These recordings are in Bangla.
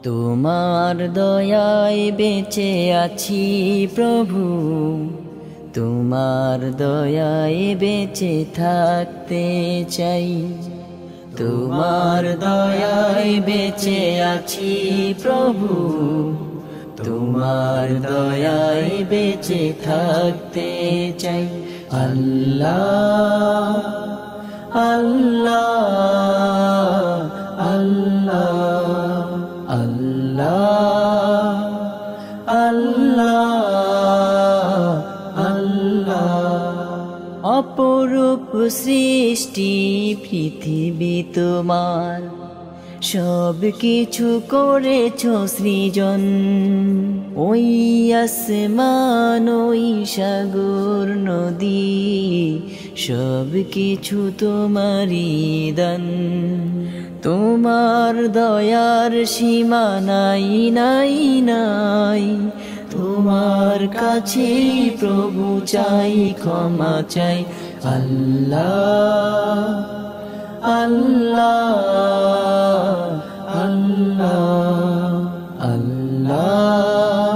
তোমার দয়ায় বেঁচে আছি প্রভু, তোমার দয়ায় বেঁচে থাকতে চাই। তোমার দয়ায় বেঁচে আছি প্রভু, তোমার দয়ায় বেঁচে থাকতে চাই। আল্লাহ আল্লাহ আল্লাহ আল্লাহ আল্লাহ আল্লাহ। অপরূপ সৃষ্টি পৃথিবী তোমার, সব কিছু করেছো সৃজন। ওই আসমান ওই সাগর নদী, সব কিছু তোমারই দান। তোমার দয়ার সীমা নাই নাই নাই, তোমার কাছে প্রভু চাই ক্ষমা চাই। আল্লাহ আল্লাহ আল্লাহ আল্লাহ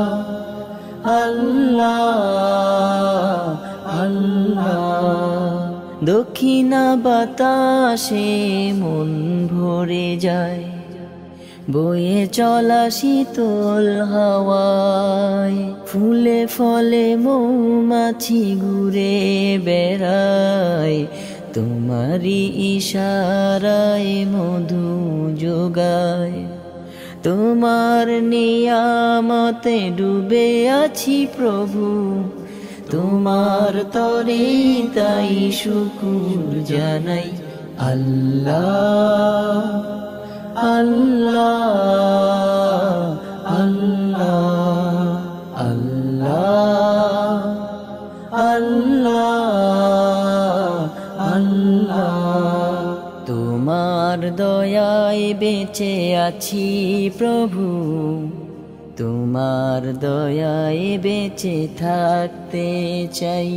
আল্লাহ আল্লাহ। দক্ষিণা বাতাসে মন ভরে যায়, বয়ে চলা শীতল হাওয়ায়। ফুলে ফলে মৌমাছি ঘুরে বেড়ায়, তোমারই ইশারায় মধু যোগায়। তোমার নিয়ামতে ডুবে আছি প্রভু, তোমার তরে তাই শুকুর জানাই। আল্লাহ আল্লাহ আল্লাহ আল্লাহ আল্লাহ আল্লাহ। তোমার দয়ায় বেঁচে আছি প্রভু, তোমার দয়ায় বেঁচে থাকতে চাই।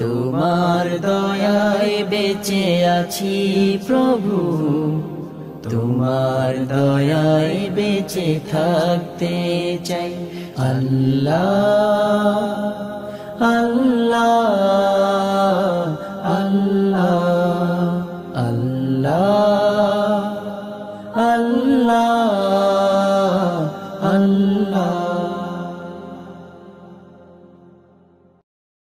তোমার দয়ায় বেঁচে আছি প্রভু, তোমার দয়ায় বেঁচে থাকতে চাই। আল্লাহ আল্লাহ আল্লাহ আল্লাহ আল্লাহ আল্লাহ।